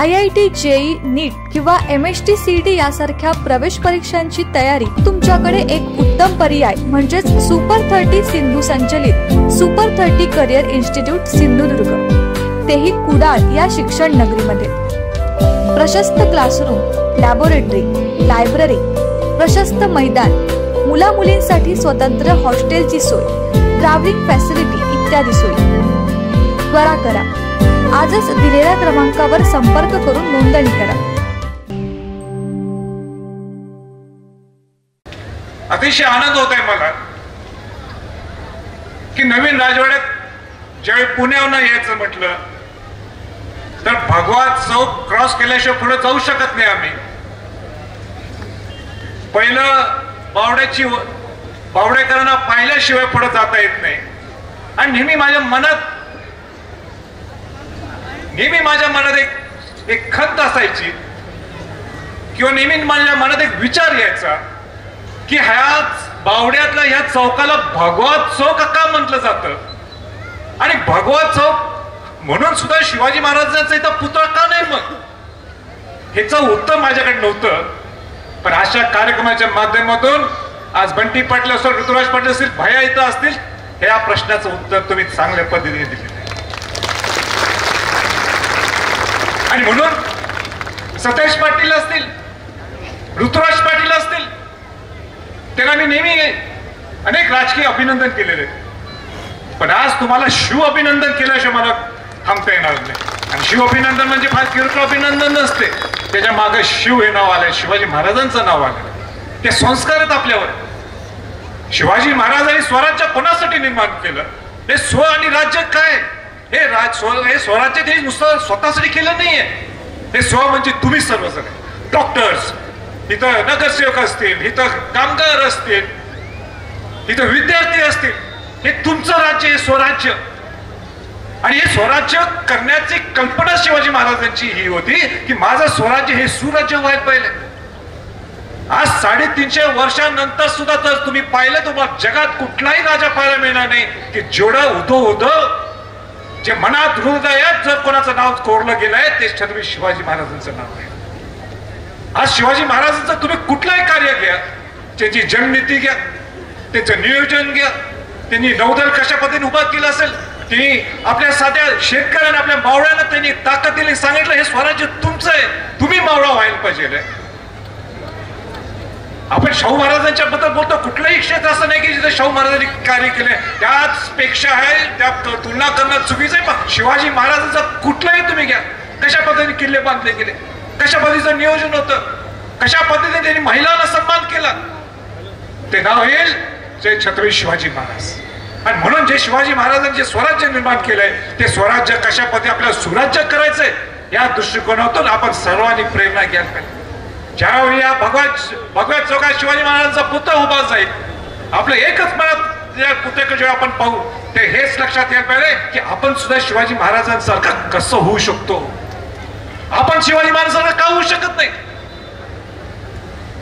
IIT JEE नीट किंवा MST CET यासारख्या प्रवेश परीक्षांची तयारी तुमच्याकडे एक उत्तम पर्याय म्हणजेच सुपर 30 सिंधू संचलित सुपर 30 करिअर इन्स्टिट्यूट सिंधुदुर्ग, तेही कुडाळ या शिक्षण नगरीमध्ये। प्रशस्त क्लासरूम, लॅबोरेटरी, लायब्ररी, प्रशस्त मैदान, मुला मुलींसाठी स्वतंत्र हॉस्टेलची सोय, ट्रॅव्हलिंग फॅसिलिटी इत्यादी सोयी। त्वरा करा, आजच दिलेल्या क्रमांकावर संपर्क करून नोंदणी करा। अतिशय आनंद होत आहे मला की नवीन राजवाड्यात ज्यावेळी पुण्याहून यायचं म्हटलं तर भगवा चौक क्रॉस केल्याशिवाय पुढे जाऊ शकत नाही आम्ही। पहिलं बावडेकरांना पाहिल्याशिवाय पुढे जाता येत नाही। आणि नेहमी माझ्या मनात एक खंत असायची किंवा नेहमी माझ्या मनात एक विचार यायचा की ह्याच बावड्यातल्या ह्या चौकाला भगवा चौक का म्हटलं जातं आणि भगवा चौक म्हणून सुद्धा शिवाजी महाराजांचा इथं पुतळा का नाही? मग ह्याचं उत्तर माझ्याकडे नव्हतं, पण अशा कार्यक्रमाच्या माध्यमातून आज बंटी पाटील असो, ऋतुराज पाटील असतील, भैया इथं असतील, या प्रश्नाचं उत्तर तुम्ही चांगल्या पद्धतीने दिले आणि म्हणून सतेज पाटील असतील, ऋतुराज पाटील असतील, त्यांना मी नेहमी अनेक राजकीय अभिनंदन केलेले, पण आज तुम्हाला शिव अभिनंदन केल्याशिवाय मला थांबता येणार नाही। आणि शिव अभिनंदन म्हणजे फार किरकोळ अभिनंदन नसते, त्याच्या मागे शिव हे नाव आलंय, शिवाजी महाराजांचं नाव आलं, ते संस्कार आहेत आपल्यावर। शिवाजी महाराजांनी स्वराज्य कोणासाठी निर्माण केलं? हे स्व आणि राज्य काय? हे स्वराज्य ते नुसतं स्वतःसाठी केलं नाहीये, हे स्व म्हणजे तुम्ही सर्वजण, डॉक्टर्स, इथं नगरसेवक असतील, इथं कामगार असतील, इथं विद्यार्थी असतील, हे तुमचं राज्य, हे स्वराज्य। आणि हे स्वराज्य करण्याची कल्पना शिवाजी महाराजांची ही होती की माझं स्वराज्य हे सुराज्य व्हायला पाहिजे। आज 350 वर्षांनंतर सुद्धा जर तुम्ही पाहिलं तुम्हाला जगात कुठलाही राजा पाहायला मिळणार नाही की जेवढं उदो जे मनात हृदयात जर कोणाचं नाव कोरलं गेलंय ते छत्रपती शिवाजी महाराजांचं नाव आहे। आज शिवाजी महाराजांचं तुम्ही कुठलंही कार्य घ्या, त्याची जननीती घ्या, त्याचं नियोजन घ्या, त्यांनी नौदल कशा पद्धतीने उभा केलं असेल, त्यांनी आपल्या साध्या शेतकऱ्यांना, आपल्या मावळ्यांना त्यांनी ताकदीने सांगितलं हे स्वराज्य तुमचं आहे, तुम्ही मावळा व्हायला पाहिजे। आपण शाहू महाराजांच्या बद्दल बोलतो, कुठलंही क्षेत्र असं नाही की जिथे शाहू महाराजांनी कार्य केले त्याच पेक्षा आहे, त्या तुलना करणं चुकीचं आहे। पण शिवाजी महाराजांचं कुठलंही तुम्ही घ्या, कशा पद्धतीने किल्ले बांधले गेले, कशा पद्धतीचं नियोजन होतं, कशा पद्धतीने त्यांनी महिलांना सन्मान केला, ते नाव येईल जे छत्रपती शिवाजी महाराज। आणि म्हणून जे शिवाजी महाराजांनी जे स्वराज्य निर्माण केलंय ते स्वराज्य कशा पद्धतीने आपल्याला सुराज्य करायचंय या दृष्टिकोनातून आपण सर्वांनी प्रेरणा घ्यायला पाहिजे। ज्यावेळी या भगव्या चौकात शिवाजी महाराजांचा पुतळा उभा जाईल, आपलं एकच मनात या पुतळ्याकडे जेव्हा आपण पाहू ते हेच लक्षात यायला पाहिजे की आपण सुद्धा शिवाजी महाराजांसारखं कसं होऊ शकतो, आपण शिवाजी महाराजांसारखं का होऊ शकत नाही?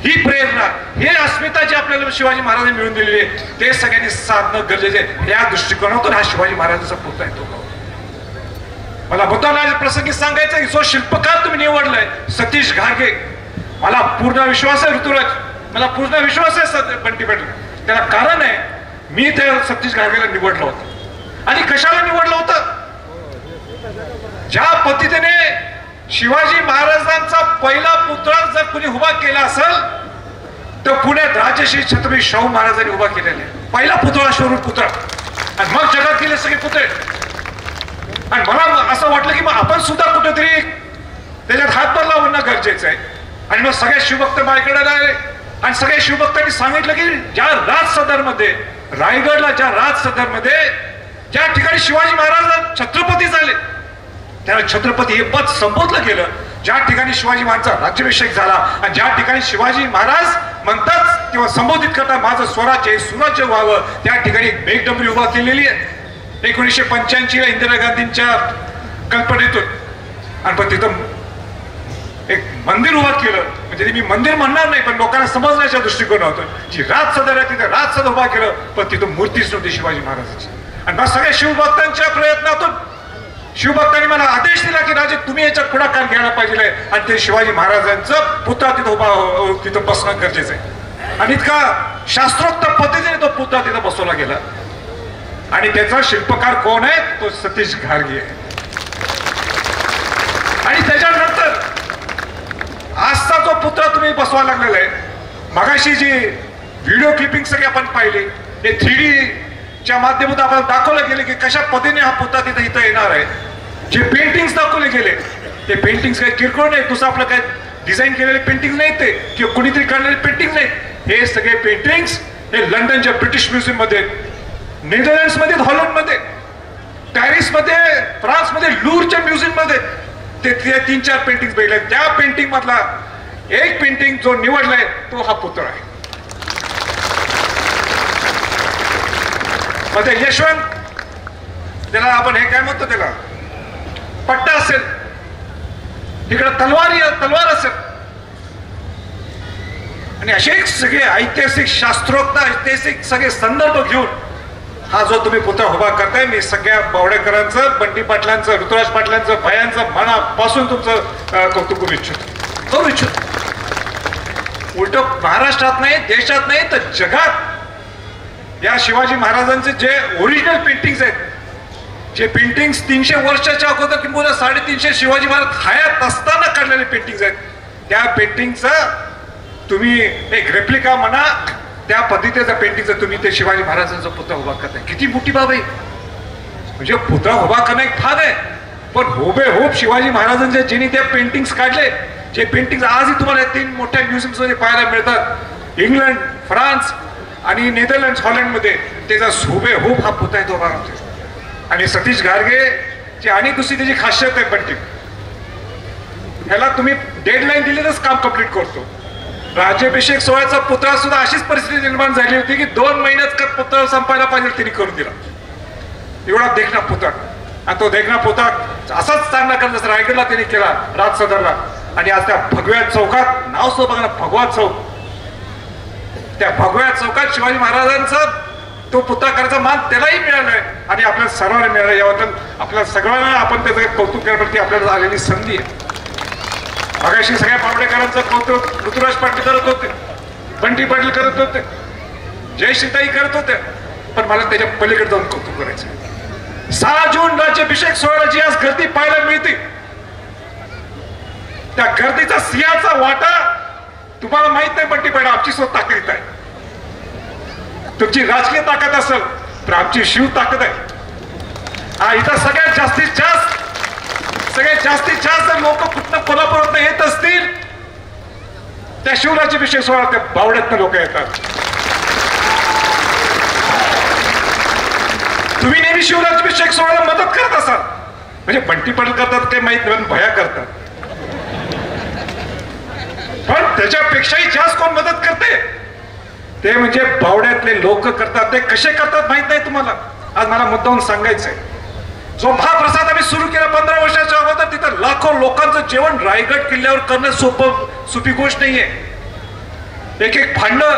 ही प्रेरणा, हे अस्मिता जी आपल्याला शिवाजी महाराजांनी मिळवून दिलेली आहे ते सगळ्यांनी साधणं गरजेचं आहे। या दृष्टिकोनातून हा शिवाजी महाराजांचा पुतळा आहे तो मला मुद्दा प्रसंगी सांगायचं, जो शिल्पकार तुम्ही निवडलाय सतीश घारगे, मला पूर्ण विश्वास आहे, ऋतुराज मला पूर्ण विश्वास आहे बंटी पाटील, त्याला कारण आहे मी त्या सतीश घारगेला निवडलं होतं। आणि कशाला निवडलं होतं? ज्या पद्धतीने शिवाजी महाराजांचा पहिला पुतळा जर कुणी उभा केला असेल तर पुण्यात राजश्री छत्रपती शाहू महाराजांनी उभा केलेला आहे, पहिला पुतळा, शोरूम पुतळा, आणि मग जगात गेले सगळे पुतळे। आणि मला असं वाटलं की मग आपण सुद्धा कुठेतरी त्याच्यात हातभार लावणं गरजेचं आहे। आणि मग सगळे शिवभक्त माझ्याकडे आले आणि सगळ्या शिवभक्तांनी सांगितलं की ज्या राजसदरमध्ये, रायगडला ज्या राजसदरमध्ये ज्या ठिकाणी शिवाजी महाराज छत्रपती झाले त्याला छत्रपती हे पद संबोधलं गेलं, ज्या ठिकाणी शिवाजी महाराजांचा राज्याभिषेक झाला आणि ज्या ठिकाणी शिवाजी महाराज म्हणतात किंवा संबोधित करतात माझं स्वराज्य हे सुराज्य व्हावं, त्या ठिकाणी मेघडंबरी उभा केलेली आहे 1985 ला इंदिरा गांधींच्या कल्पनेतून। आणि पण तिथं एक मंदिर उभा केलं, म्हणजे मी मंदिर म्हणणार नाही पण लोकांना समजण्याच्या दृष्टिकोनातून जी राजसदर आहे तिथे राजसदर उभा केलं, पण तिथं मूर्तीच नव्हती शिवाजी महाराजांची। आणि मग सगळ्या शिवभक्तांच्या प्रयत्नातून शिवभक्तांनी मला आदेश दिला की राजे तुम्ही याच्यात पुढाकार घ्यायला पाहिजे आणि ते शिवाजी महाराजांचं पुतळा तिथं बसणं गरजेचं आहे. आणि इतका शास्त्रोक्त पद्धतीने तो पुतळा तिथं बसवला गेला. आणि त्याचा शिल्पकार कोण आहे? तो सतीश घारगे आहे. आणि त्याच्यानंतर आजचा जो पुतळा तुम्ही बसवायला लागलेला आहे, मगाशी जी व्हिडिओ क्लिपिंग सगळी आपण पाहिली, हे 3D च्या माध्यमातून आपण दाखवलं गेले की कशा पद्धतीने हा पुतळा इथं येणार आहे. जे पेंटिंग्स दाखवले गेले ते पेंटिंग्स काही किरकोळ नाही, दुसरं आपलं काय डिझाईन केलेले पेंटिंग नाही ते किंवा कुणीतरी काढलेले पेंटिंग नाही. हे सगळे पेंटिंग्स हे लंडनच्या ब्रिटिश म्युझियम मध्ये, नेदरलँड्स मध्ये, हॉलंड मध्ये, पॅरिस मध्ये, फ्रान्स मध्ये, लूरच्या म्युझियम मध्ये ते 3-4 पेंटिंग भेटले. त्या पेंटिंग मधला एक पेंटिंग जो निवडलाय तो हा पुतळा आहे. मध्ये यशवंत, त्याला आपण हे काय म्हणतो, त्याला पट्टा असेल, इकडे तलवार असेल, आणि असे सगळे ऐतिहासिक शास्त्रोक्त ऐतिहासिक सगळे संदर्भ घेऊन हा जो तुम्ही पुतळा उभा करताय, मी सगळ्या बावडेकरांचं, बंटी पाटलांचं, ऋतुराज पाटलांचं, भयांचं मनापासून तुमचं कौतुक करू इच्छितो. उलट महाराष्ट्रात नाही, देशात नाही तर जगात या शिवाजी महाराजांचे जे ओरिजिनल पेंटिंग्स आहेत, जे पेंटिंग्स 300 वर्षाच्या अगोदर किंवा 350 शिवाजी महाराज हयात असताना काढलेले पेंटिंग्स आहेत, त्या पेंटिंगचा तुम्ही एक रेप्लिका म्हणा, त्या पद्धतीचा पेंटिंगचा तुम्ही ते शिवाजी महाराजांचा पुतळा उभा करताय. किती मोठी बाब आहे. म्हणजे पुतळा उभा करणं एक भाग आहे, पण हुबेहूब शिवाजी महाराजांच्या ज्यांनी त्या पेंटिंग्स काढले, जे पेंटिंग्स आजही तुम्हाला 3 मोठ्या म्युझियम्स मध्ये पाहायला मिळतात, इंग्लंड, फ्रान्स आणि नेदरलँड्स, हॉलंड मध्ये, त्याचा हुबेहूब हा पुतळा तो उभा राहतोय. आणि सतीश घारगे ची आणि दुसरी त्याची खासियत आहे पेंटिंग, ह्याला तुम्ही डेडलाईन दिलेलंच काम कम्प्लीट करतो. राज्याभिषेक सोहळ्याचा पुतळा सुद्धा अशीच परिस्थिती निर्माण झाली होती की 2 महिन्यात पुतळा संपायला पाहिजे तिने करून दिला. एवढा देखना पुतळा, आणि तो देखना पुतळा असाच चांगला करत जसं रायगडला त्यांनी केला, राज सदरला. आणि आज त्या भगव्या चौकात, नाव सुद्धा बघा ना, भगवा चौक, त्या भगव्या चौकात शिवाजी महाराजांचा तो पुतळा करायचा मान त्यालाही मिळालाय आणि आपल्याला सर्वांना मिळालं. याबद्दल आपल्याला सगळ्यांना आपण त्याचं कौतुक करण्यासाठी आपल्याला आलेली संधी आहे. मगाशी सगळ्या बावडेकरांचं कौतुक ऋतुराज पाटील करत होते, बंटी पाटील करत होते, जयश्रीताई करत होते, पण मला त्याच्या पलीकडे जाऊन कौतुक करायचं. 6 जून राज्याभिषेक सोहळ्याला जी आज गर्दी पाहायला मिळते, त्या गर्दीचा सिंहाचा वाटा तुम्हाला माहित नाही बंटी पाटील, आमची स्वतः ताकद आहे. तुमची राजकीय ताकद असेल तर आमची शिव ताकद आहे. इथं सगळ्यात जास्तीत जास्त लोक कुठनं कोल्हापुरात येत असतील, त्या शिवराज्याभिषेक सोहळा त्या बावड्यातनं लोक येतात. तुम्ही नेहमी शिवराज्याभिषेक सोहळ्याला मदत करत असाल, म्हणजे बंटी पाटील करतात ते माहित नाही, भया करतात, पण त्याच्यापेक्षाही जास्त कोण मदत करते ते म्हणजे बावड्यातले लोक करतात. ते कसे करतात माहित नाही तुम्हाला. आज मला मुद्दाहून सांगायचंय, जो महाप्रसाद आम्ही सुरू केला 15 वर्षाच्या अगोदर, तिथं लाखो लोकांचं जेवण रायगड किल्ल्यावर करणं सोपी गोष्ट नाहीये. एक भांडं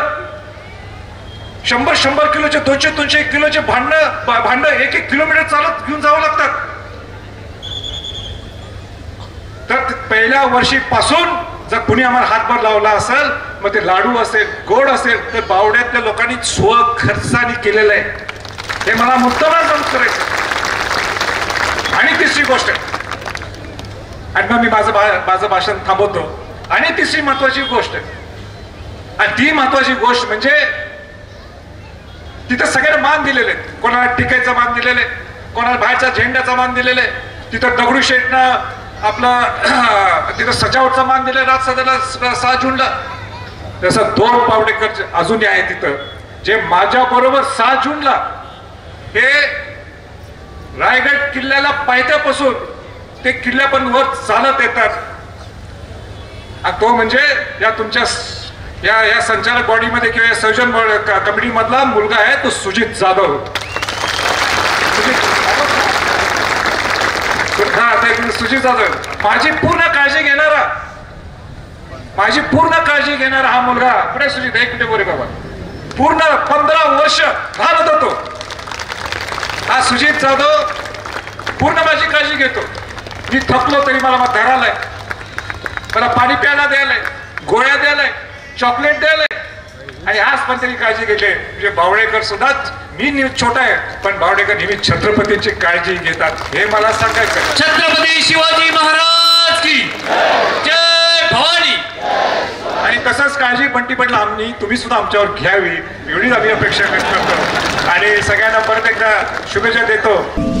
100 किलोचे, 200 किलोचे भांड 1 किलोमीटर चालत घेऊन जावं लागतात. तर पहिल्या वर्षीपासून जर कुणी आम्हाला हातभार लावला असेल, मग ते लाडू असेल, गोड असेल, तर बावड्यातल्या लोकांनी स्वखर्चाने केलेलं आहे. हे मला मुद्दाम नमूद करायचं. आणि तिसरी गोष्ट, आणि मग मी माझं भाषण थांबवतो. आणि तिसरी महत्वाची गोष्ट, आणि ती महत्वाची गोष्ट म्हणजे तिथं सगळ्यांना मान दिलेले, कोणाला टिकायचा मान दिलेले, कोणाला बाहेरच्या झेंड्याचा मान दिलेले, तिथं दगडूशेठनं आपलं तिथं सजावटचा मान दिले राज सदरला 6 जूनला. तसं 2 बावडेकर अजूनही आहे तिथं, जे माझ्या बरोबर 6 जूनला हे रायगड किल्ल्याला पायथ्यापासून ते किल्ल्यापर्यंत वर चालत येतात. आणि तो म्हणजे या तुमच्या या संचालक बॉडीमध्ये किंवा या संयोजन कमिटी मधला मुलगा आहे, तो सुजित जाधव. सुजित जाधव माझी पूर्ण काळजी घेणारा हा मुलगा. पुढे सुजित, एक मिनिट बोले बाबा. पूर्ण 15 वर्ष लहान होता तो. हा सुजित जाधव पूर्ण माझी काळजी घेतो. मी थकलो तरी मला धरालाय, मला पाणी प्यायला द्यायलाय, गोळ्या द्यायलाय, चॉकलेट द्यायलाय आणि आज पण त्यांनी काळजी घेतली. म्हणजे बावडेकर सुद्धा, मी छोटा आहे पण बावडेकर नेहमी छत्रपतीची काळजी घेतात हे मला सांगायचं. छत्रपती शिवाजी महाराज की जय भवानी. आणि तसंच काळजी बंटी पाटील आम्ही तुम्ही सुद्धा आमच्यावर घ्यावी एवढीच आम्ही अपेक्षा करतो आणि सगळ्यांना परत एकदा शुभेच्छा देतो.